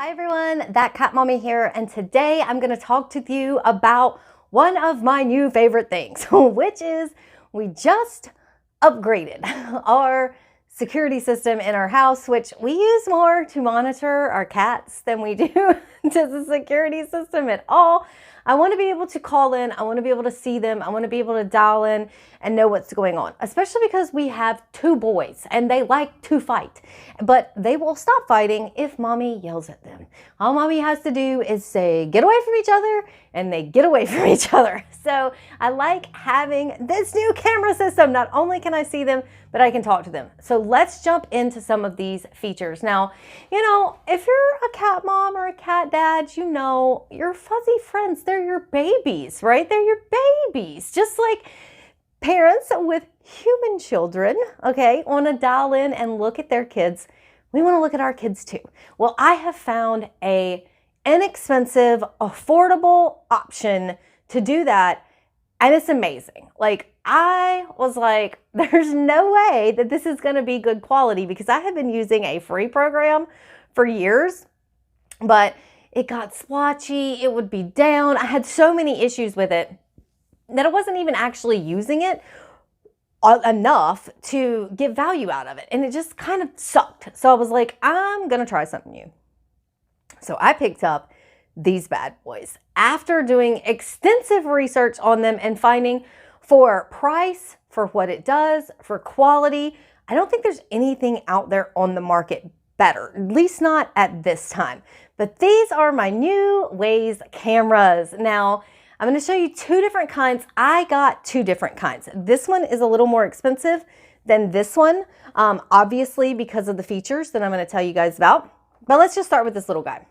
Hi everyone, That Cat Mommy here, and today I'm going to talk to you about one of my new favorite things, which is we just upgraded our security system in our house, which we use more to monitor our cats than we do to the security system at all. I want to be able to call in, I want to be able to see them, I want to be able to dial in and know what's going on, especially because we have two boys and they like to fight, but they will stop fighting if mommy yells at them. All mommy has to do is say, get away from each other, and they get away from each other. So I like having this new camera system. Not only can I see them, but I can talk to them. So let's jump into some of these features. Now, you know, if you're a cat mom or a cat dad, you know, your fuzzy friends, they're your babies, right? They're your babies. Just like parents with human children, okay, want to dial in and look at their kids. We want to look at our kids too. Well, I have found a inexpensive, affordable option to do that, and it's amazing. Like, I was like, there's no way that this is going to be good quality, because I have been using a free program for years, but it got splotchy, it would be down. I had so many issues with it that I wasn't even actually using it enough to get value out of it. And it just kind of sucked. So I was like, I'm going to try something new. So I picked up these bad boys after doing extensive research on them and finding, for price, for what it does, for quality, I don't think there's anything out there on the market better, at least not at this time. But these are my new Waze cameras. Now, I'm going to show you two different kinds. I got two different kinds. This one is a little more expensive than this one, obviously because of the features that I'm going to tell you guys about. But let's just start with this little guy.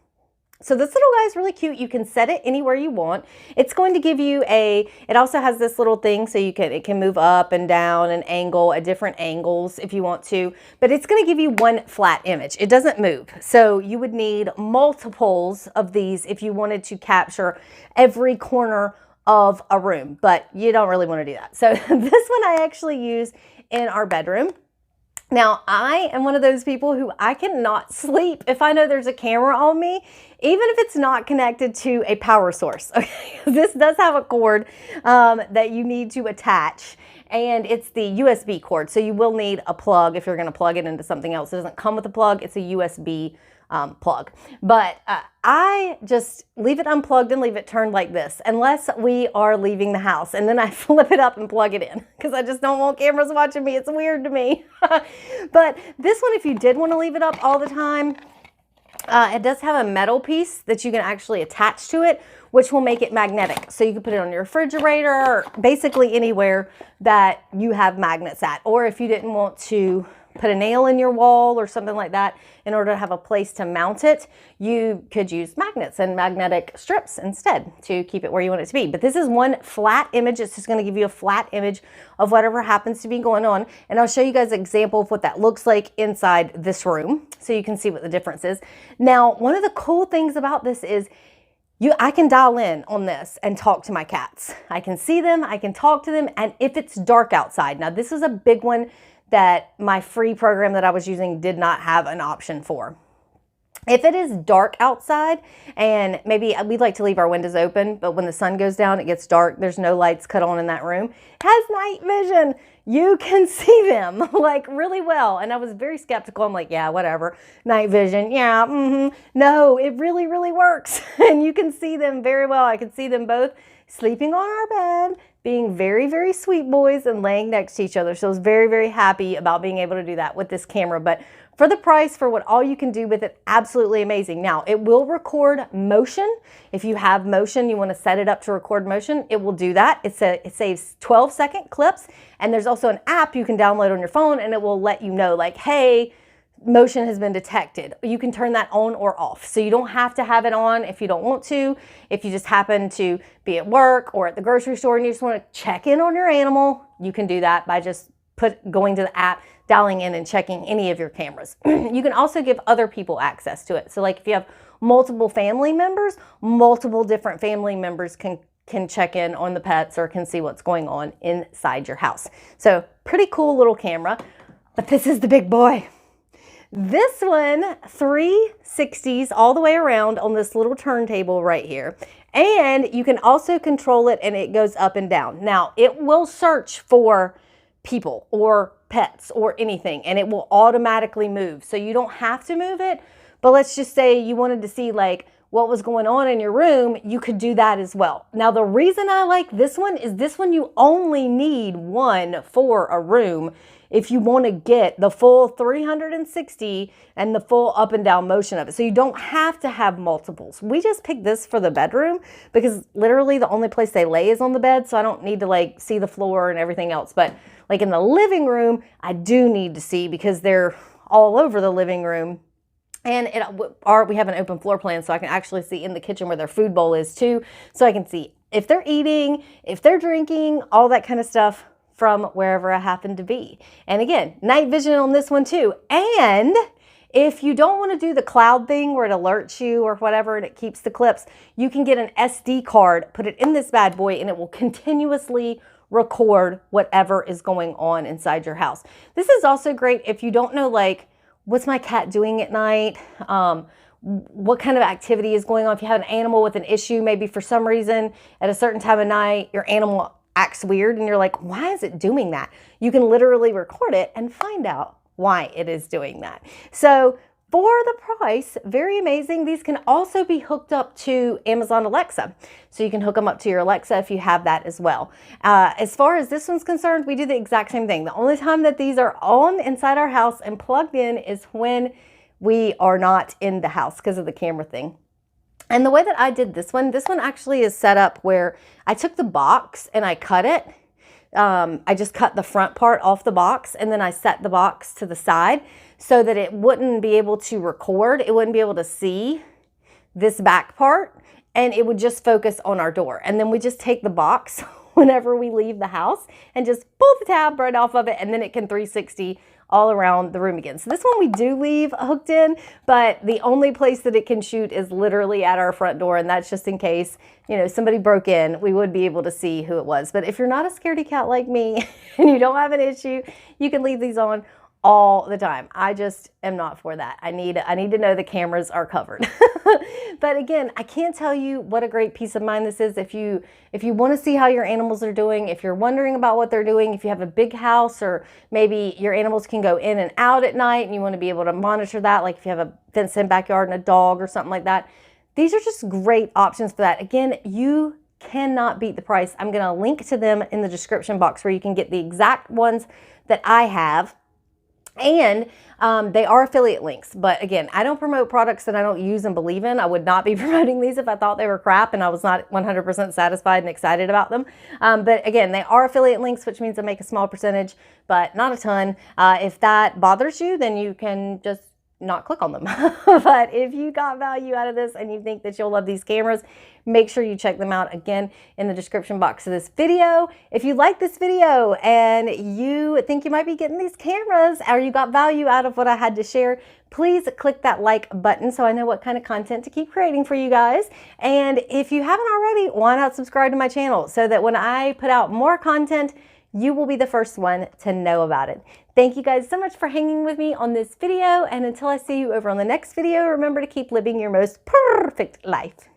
So this little guy is really cute. You can set it anywhere you want. It's going to give you it also has this little thing so it can move up and down and angle at different angles if you want to, but it's going to give you one flat image. It doesn't move. So you would need multiples of these if you wanted to capture every corner of a room, but you don't really want to do that. So this one I actually use in our bedroom. Now, I am one of those people who I cannot sleep if I know there's a camera on me, even if it's not connected to a power source. Okay, this does have a cord that you need to attach, and it's the USB cord. So you will need a plug if you're going to plug it into something else. It doesn't come with a plug. It's a USB plug. But I just leave it unplugged and leave it turned like this unless we are leaving the house, and then I flip it up and plug it in because I just don't want cameras watching me. It's weird to me. But this one, if you did want to leave it up all the time, it does have a metal piece that you can actually attach to it, which will make it magnetic. So you can put it on your refrigerator, or basically anywhere that you have magnets at. Or if you didn't want to put a nail in your wall or something like that in order to have a place to mount it, you could use magnets and magnetic strips instead to keep it where you want it to be. But this is one flat image. It's just going to give you a flat image of whatever happens to be going on. And I'll show you guys an example of what that looks like inside this room so you can see what the difference is. Now, one of the cool things about this is I can dial in on this and talk to my cats. I can see them, I can talk to them, and if it's dark outside. Now, this is a big one that my free program that I was using did not have an option for. If it is dark outside, and maybe we'd like to leave our windows open, but when the sun goes down, it gets dark, there's no lights cut on in that room, it has night vision. You can see them like really well. And I was very skeptical. I'm like, yeah, whatever. Night vision. Yeah. No, it really, really works. And you can see them very well. I can see them both sleeping on our bed, being very, very sweet boys and laying next to each other. So I was very, very happy about being able to do that with this camera. But for the price, for what all you can do with it, absolutely amazing. Now, it will record motion. If you have motion, you want to set it up to record motion, it will do that. It saves 12-second clips. And there's also an app you can download on your phone, and it will let you know, like, hey, motion has been detected. You can turn that on or off. So you don't have to have it on if you don't want to. If you just happen to be at work or at the grocery store and you just want to check in on your animal, you can do that by just going to the app, dialing in and checking any of your cameras. You can also give other people access to it. So like if you have multiple family members, multiple different family members can check in on the pets or can see what's going on inside your house. So pretty cool little camera, but this is the big boy. This one, 360s all the way around on this little turntable right here. And you can also control it and it goes up and down. Now, it will search for people or pets or anything and it will automatically move. So you don't have to move it, but let's just say you wanted to see like what was going on in your room, you could do that as well. Now, the reason I like this one is this one you only need one for a room if you want to get the full 360 and the full up and down motion of it. So you don't have to have multiples. We just picked this for the bedroom because literally the only place they lay is on the bed. So I don't need to like see the floor and everything else. But like in the living room, I do need to see because they're all over the living room. And we have an open floor plan so I can actually see in the kitchen where their food bowl is too. So I can see if they're eating, if they're drinking, all that kind of stuff from wherever I happen to be. And again, night vision on this one too. And if you don't want to do the cloud thing where it alerts you or whatever and it keeps the clips, you can get an SD card, put it in this bad boy, and it will continuously record whatever is going on inside your house. This is also great if you don't know, like, what's my cat doing at night? What kind of activity is going on? If you have an animal with an issue, maybe for some reason at a certain time of night, your animal acts weird and you're like, why is it doing that? You can literally record it and find out why it is doing that. So for the price, very amazing. These can also be hooked up to Amazon Alexa. So you can hook them up to your Alexa if you have that as well. As far as this one's concerned, we do the exact same thing. The only time that these are on inside our house and plugged in is when we are not in the house because of the camera thing. And the way that I did this one actually is set up where I took the box and I cut it. I just cut the front part off the box and then I set the box to the side so that it wouldn't be able to record. It wouldn't be able to see this back part and it would just focus on our door. And then we just take the box whenever we leave the house and just pull the tab right off of it and then it can 360 all around the room again. So this one we do leave hooked in, but the only place that it can shoot is literally at our front door, and that's just in case, you know, somebody broke in, we would be able to see who it was. But if you're not a scaredy cat like me and you don't have an issue, you can leave these on all the time. I just am not for that. I need to know the cameras are covered. But again, I can't tell you what a great peace of mind this is. If you want to see how your animals are doing, if you're wondering about what they're doing, if you have a big house or maybe your animals can go in and out at night and you want to be able to monitor that, like if you have a fenced-in backyard and a dog or something like that, these are just great options for that. Again, you cannot beat the price. I'm going to link to them in the description box where you can get the exact ones that I have. And they are affiliate links. But again, I don't promote products that I don't use and believe in. I would not be promoting these if I thought they were crap and I was not 100% satisfied and excited about them. But again, they are affiliate links, which means I make a small percentage, but not a ton. If that bothers you, then you can just not click on them. But if you got value out of this and you think that you'll love these cameras, make sure you check them out again in the description box of this video. If you like this video and you think you might be getting these cameras or you got value out of what I had to share, please click that like button so I know what kind of content to keep creating for you guys. And if you haven't already, why not subscribe to my channel so that when I put out more content, you will be the first one to know about it. Thank you guys so much for hanging with me on this video. And until I see you over on the next video, remember to keep living your most perfect life.